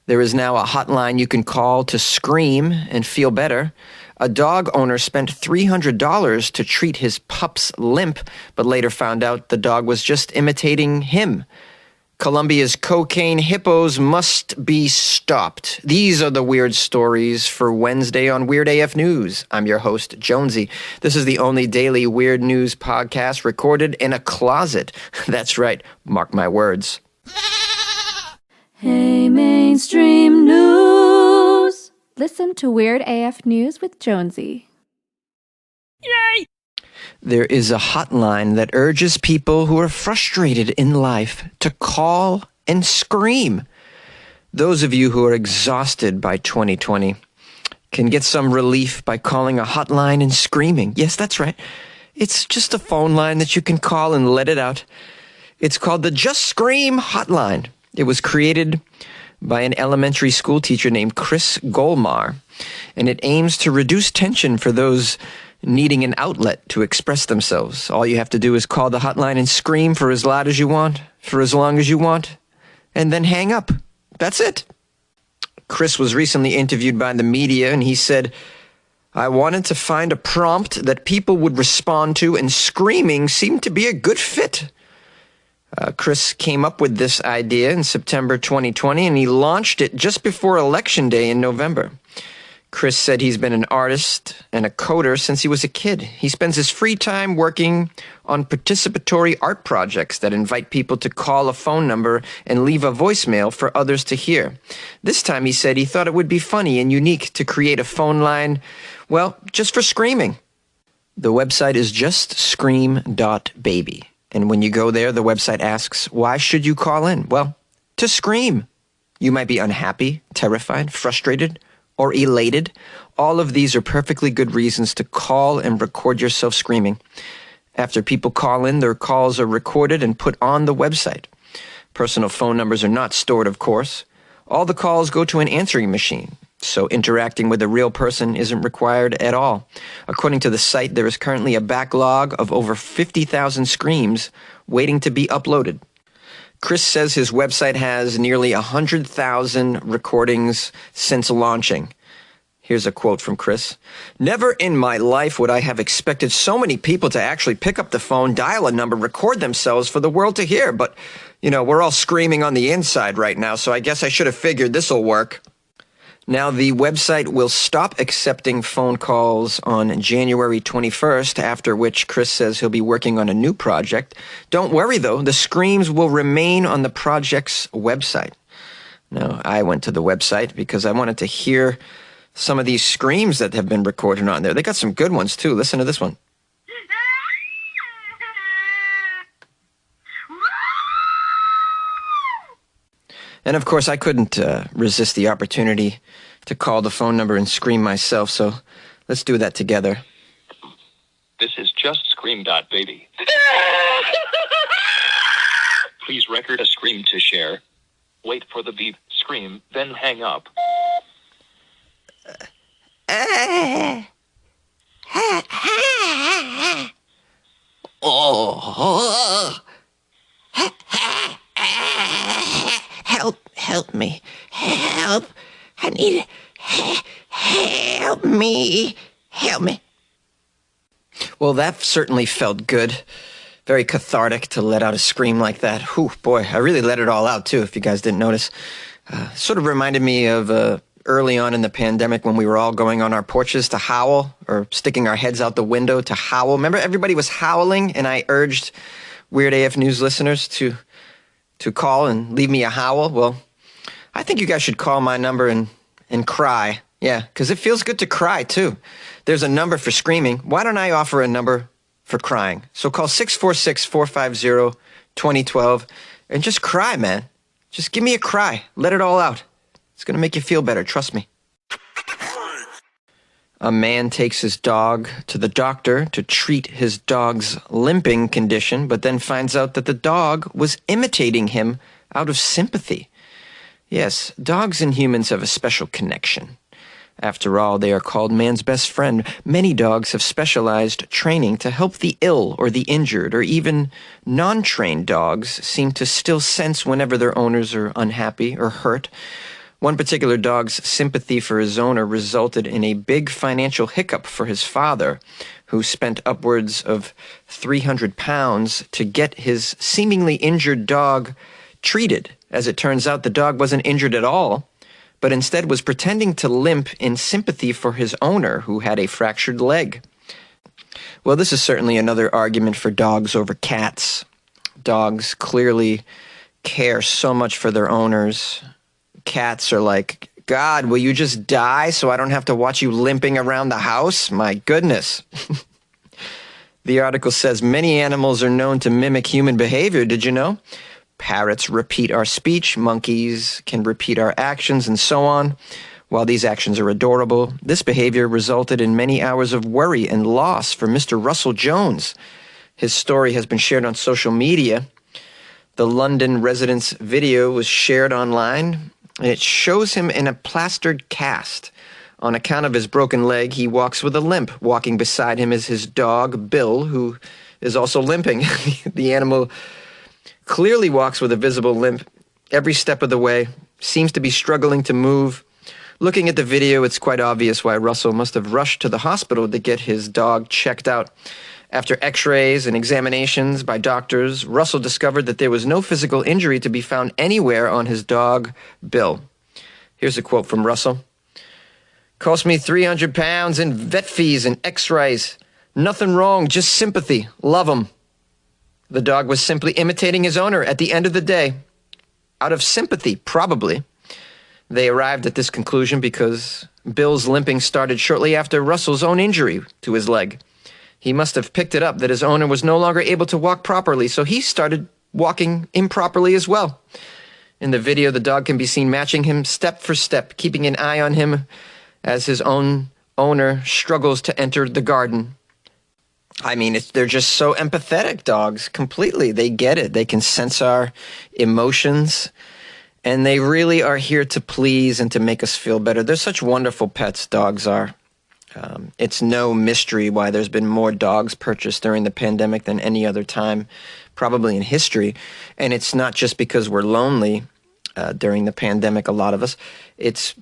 There is now a hotline you can call to scream and feel better. A dog owner spent $300 to treat his pup's limp, but later found out the dog was just imitating him. Colombia's cocaine hippos must be stopped. These are the weird stories for Wednesday on Weird AF News. I'm your host, Jonesy. This is the only daily weird news podcast recorded in a closet. That's right, mark my words. Hey, mainstream news. Listen to Weird AF News with Jonesy. Yay! There is a hotline that urges people who are frustrated in life to call and scream. Those of you who are exhausted by 2020 can get some relief by calling a hotline and screaming. Yes, that's right. It's just a phone line that you can call and let it out. It's called the Just Scream Hotline. It was created by an elementary school teacher named Chris Golmar, and it aims to reduce tension for those needing an outlet to express themselves. All you have to do is call the hotline and scream for as loud as you want, for as long as you want, and then hang up. That's it. Chris was recently interviewed by the media, and he said, "I wanted to find a prompt that people would respond to, and screaming seemed to be a good fit." Chris came up with this idea in September 2020, and he launched it just before Election Day in November. Chris said he's been an artist and a coder since he was a kid. He spends his free time working on participatory art projects that invite people to call a phone number and leave a voicemail for others to hear. This time he said he thought it would be funny and unique to create a phone line, well, just for screaming. The website is justscream.baby. And when you go there, the website asks, why should you call in? Well, to scream. You might be unhappy, terrified, frustrated, or elated. All of these are perfectly good reasons to call and record yourself screaming. After people call in, their calls are recorded and put on the website. Personal phone numbers are not stored, of course. All the calls go to an answering machine, so interacting with a real person isn't required at all. According to the site, there is currently a backlog of over 50,000 screams waiting to be uploaded. Chris says his website has nearly 100,000 recordings since launching. Here's a quote from Chris. "Never in my life would I have expected so many people to actually pick up the phone, dial a number, record themselves for the world to hear. But, we're all screaming on the inside right now, so I guess I should have figured this'll work." Now, the website will stop accepting phone calls on January 21st, after which Chris says he'll be working on a new project. Don't worry, though. The screams will remain on the project's website. Now, I went to the website because I wanted to hear some of these screams that have been recorded on there. They got some good ones, too. Listen to this one. And of course, I couldn't resist the opportunity to call the phone number and scream myself, so let's do that together. This is justscream.baby. Please record a scream to share. Wait for the beep, scream, then hang up. Oh. Help me. Help. I need it. Help me. Well, that certainly felt good. Very cathartic to let out a scream like that. Whew, boy, I really let it all out, too, if you guys didn't notice. Sort of reminded me of early on in the pandemic when we were all going on our porches to howl or sticking our heads out the window to howl. Remember, everybody was howling, and I urged Weird AF News listeners to call and leave me a howl. Well, I think you guys should call my number and cry. Yeah, because it feels good to cry, too. There's a number for screaming. Why don't I offer a number for crying? So call 646-450-2012 and just cry, man. Just give me a cry. Let it all out. It's going to make you feel better. Trust me. A man takes his dog to the doctor to treat his dog's limping condition, but then finds out that the dog was imitating him out of sympathy. Yes, dogs and humans have a special connection. After all, they are called man's best friend. Many dogs have specialized training to help the ill or the injured, or even non-trained dogs seem to still sense whenever their owners are unhappy or hurt. One particular dog's sympathy for his owner resulted in a big financial hiccup for his father, who spent upwards of £300 to get his seemingly injured dog treated. As it turns out, the dog wasn't injured at all, but instead was pretending to limp in sympathy for his owner, who had a fractured leg. Well, this is certainly another argument for dogs over cats. Dogs clearly care so much for their owners. Cats are like, God, will you just die so I don't have to watch you limping around the house? My goodness. The article says many animals are known to mimic human behavior. Did you know? Parrots repeat our speech, monkeys can repeat our actions, and so on. While these actions are adorable, this behavior resulted in many hours of worry and loss for Mr. Russell Jones. His story has been shared on social media. The London resident's video was shared online, and it shows him in a plastered cast. On account of his broken leg, he walks with a limp. Walking beside him is his dog, Bill, who is also limping. The animal clearly walks with a visible limp every step of the way, seems to be struggling to move. Looking at the video, it's quite obvious why Russell must have rushed to the hospital to get his dog checked out. After x-rays and examinations by doctors, Russell discovered that there was no physical injury to be found anywhere on his dog, Bill. Here's a quote from Russell. Cost me £300 in vet fees and x-rays. Nothing wrong, just sympathy. Love him. The dog was simply imitating his owner at the end of the day. Out of sympathy, probably. They arrived at this conclusion because Bill's limping started shortly after Russell's own injury to his leg. He must have picked it up that his owner was no longer able to walk properly, so he started walking improperly as well. In the video, the dog can be seen matching him step for step, keeping an eye on him as his own owner struggles to enter the garden. I mean, they're just so empathetic, dogs, completely. They get it. They can sense our emotions, and they really are here to please and to make us feel better. They're such wonderful pets, dogs are. It's no mystery why there's been more dogs purchased during the pandemic than any other time, probably in history. And it's not just because we're lonely during the pandemic, a lot of us. It's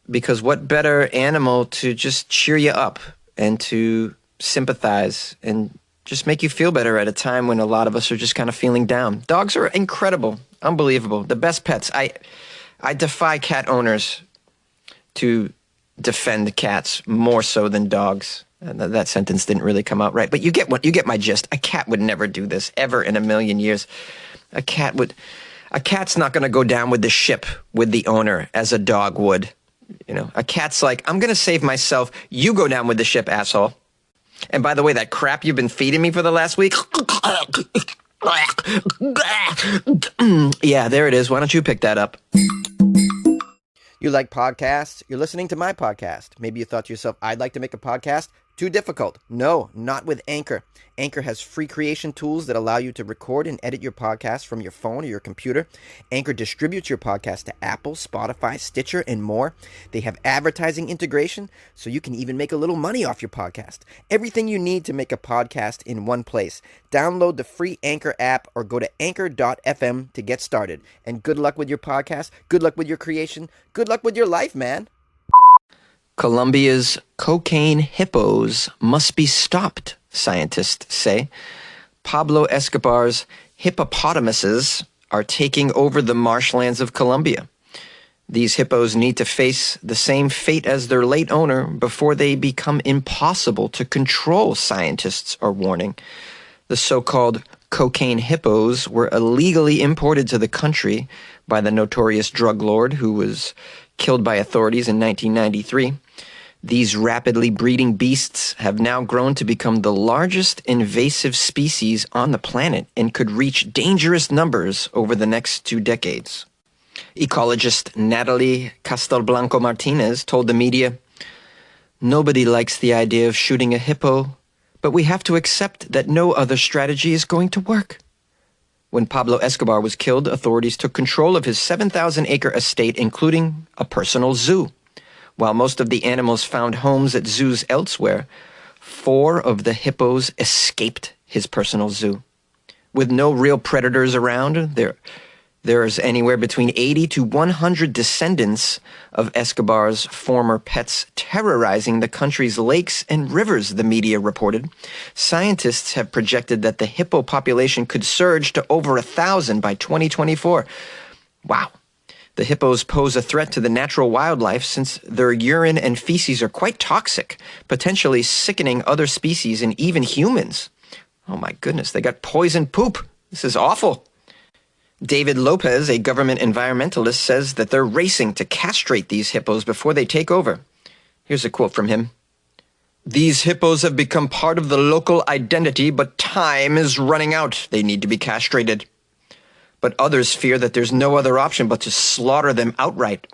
because what better animal to just cheer you up and to sympathize and just make you feel better at a time when a lot of us are just kind of feeling down. Dogs are incredible, unbelievable, the best pets. I defy cat owners to defend cats more so than dogs. That sentence didn't really come out right, but you get my gist. A cat would never do this ever in a million years. A cat's not going to go down with the ship with the owner as a dog would. You know, a cat's like, I'm going to save myself. You go down with the ship, asshole. And by the way, that crap you've been feeding me for the last week. Yeah, there it is. Why don't you pick that up? You like podcasts? You're listening to my podcast. Maybe you thought to yourself, I'd like to make a podcast. Too difficult. No, not with Anchor. Anchor has free creation tools that allow you to record and edit your podcast from your phone or your computer. Anchor distributes your podcast to Apple, Spotify, Stitcher, and more. They have advertising integration, so you can even make a little money off your podcast. Everything you need to make a podcast in one place. Download the free Anchor app or go to anchor.fm to get started. And good luck with your podcast. Good luck with your creation. Good luck with your life, man. Colombia's cocaine hippos must be stopped, scientists say. Pablo Escobar's hippopotamuses are taking over the marshlands of Colombia. These hippos need to face the same fate as their late owner before they become impossible to control, scientists are warning. The so-called cocaine hippos were illegally imported to the country by the notorious drug lord who was killed by authorities in 1993. These rapidly breeding beasts have now grown to become the largest invasive species on the planet and could reach dangerous numbers over the next 2 decades. Ecologist Natalie Castelblanco Martinez told the media, "Nobody likes the idea of shooting a hippo, but we have to accept that no other strategy is going to work." When Pablo Escobar was killed, authorities took control of his 7,000-acre estate, including a personal zoo. While most of the animals found homes at zoos elsewhere, 4 of the hippos escaped his personal zoo. With no real predators around, There's anywhere between 80 to 100 descendants of Escobar's former pets terrorizing the country's lakes and rivers, the media reported. Scientists have projected that the hippo population could surge to over 1,000 by 2024. Wow. The hippos pose a threat to the natural wildlife since their urine and feces are quite toxic, potentially sickening other species and even humans. Oh my goodness, they got poison poop. This is awful. David Lopez, a government environmentalist, says that they're racing to castrate these hippos before they take over. Here's a quote from him. "These hippos have become part of the local identity, but time is running out. They need to be castrated." But others fear that there's no other option but to slaughter them outright.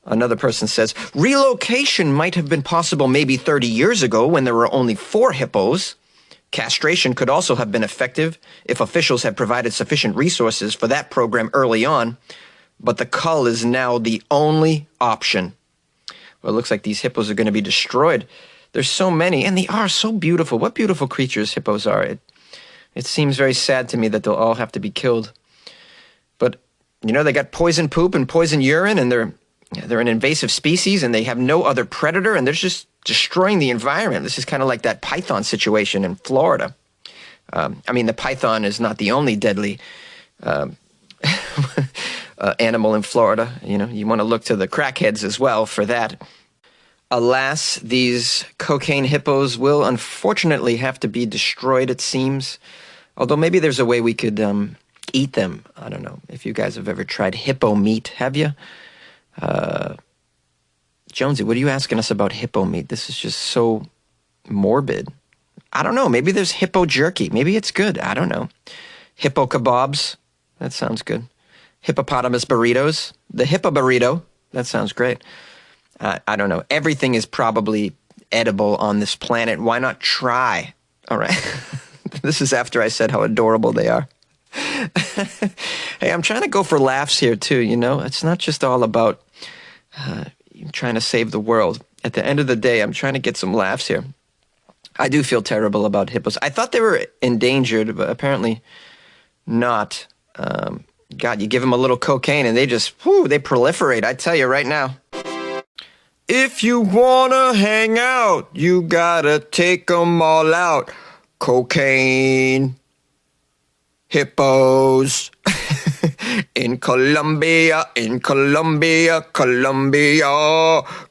Another person says, relocation might have been possible maybe 30 years ago when there were only 4 hippos. Castration could also have been effective if officials had provided sufficient resources for that program early on, but the cull is now the only option. Well, it looks like these hippos are going to be destroyed. There's so many, and they are so beautiful. What beautiful creatures hippos are. It seems very sad to me that they'll all have to be killed. But, they got poison poop and poison urine, and they're an invasive species, and they have no other predator, and they're just destroying the environment. This is kind of like that python situation in Florida. The python is not the only deadly animal in Florida. You want to look to the crackheads as well for that. Alas, these cocaine hippos will unfortunately have to be destroyed, it seems. Although maybe there's a way we could eat them. I don't know if you guys have ever tried hippo meat, have you? Jonesy, what are you asking us about hippo meat? This is just so morbid. I don't know. Maybe there's hippo jerky. Maybe it's good. I don't know. Hippo kebabs. That sounds good. Hippopotamus burritos. The hippo burrito. That sounds great. I don't know. Everything is probably edible on this planet. Why not try? All right. This is after I said how adorable they are. Hey, I'm trying to go for laughs here, too. It's not just all about trying to save the world. At the end of the day, I'm trying to get some laughs here. I do feel terrible about hippos. I thought they were endangered, but apparently not. God, you give them a little cocaine and they they proliferate. I tell you right now. If you wanna hang out, you gotta take them all out. Cocaine. Hippos. In Colombia, Colombia.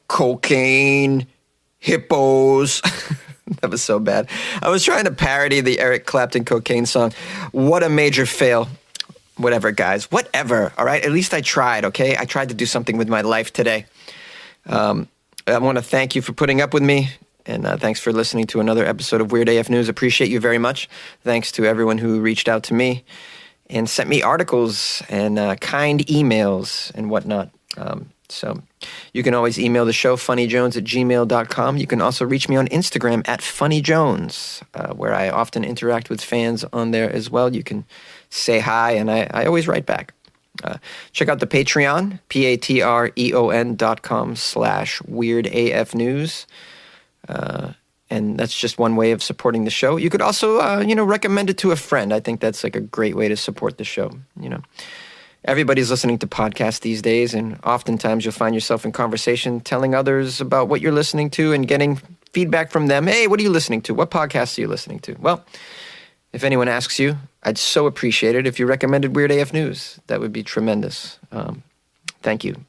Cocaine. Hippos. That was so bad. I was trying to parody the Eric Clapton cocaine song. What a major fail. Whatever, guys. Whatever. All right? At least I tried, okay? I tried to do something with my life today. I want to thank you for putting up with me, and thanks for listening to another episode of Weird AF News. Appreciate you very much. Thanks to everyone who reached out to me and sent me articles and kind emails and whatnot. So you can always email the show, funnyjones@gmail.com. You can also reach me on Instagram at funnyjones, where I often interact with fans on there as well. You can say hi, and I always write back. Check out the Patreon, patreon.com/weirdafnews. And that's just one way of supporting the show. You could also, recommend it to a friend. I think that's like a great way to support the show. Everybody's listening to podcasts these days, and oftentimes you'll find yourself in conversation telling others about what you're listening to and getting feedback from them. Hey, what are you listening to? What podcasts are you listening to? Well, if anyone asks you, I'd so appreciate it if you recommended Weird AF News. That would be tremendous. Thank you.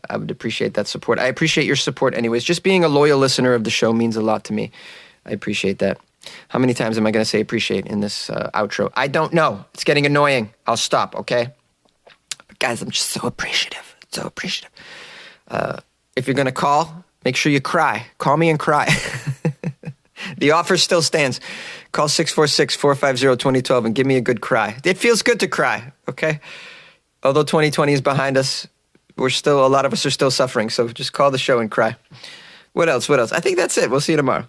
I would appreciate that support. I appreciate your support anyways. Just being a loyal listener of the show means a lot to me. I appreciate that. How many times am I going to say appreciate in this outro? I don't know. It's getting annoying. I'll stop, okay? But guys, I'm just so appreciative. So appreciative. If you're going to call, make sure you cry. Call me and cry. The offer still stands. Call 646-450-2012 and give me a good cry. It feels good to cry, okay? Although 2020 is behind us, a lot of us are still suffering, so just call the show and cry. What else? I think that's it. We'll see you tomorrow.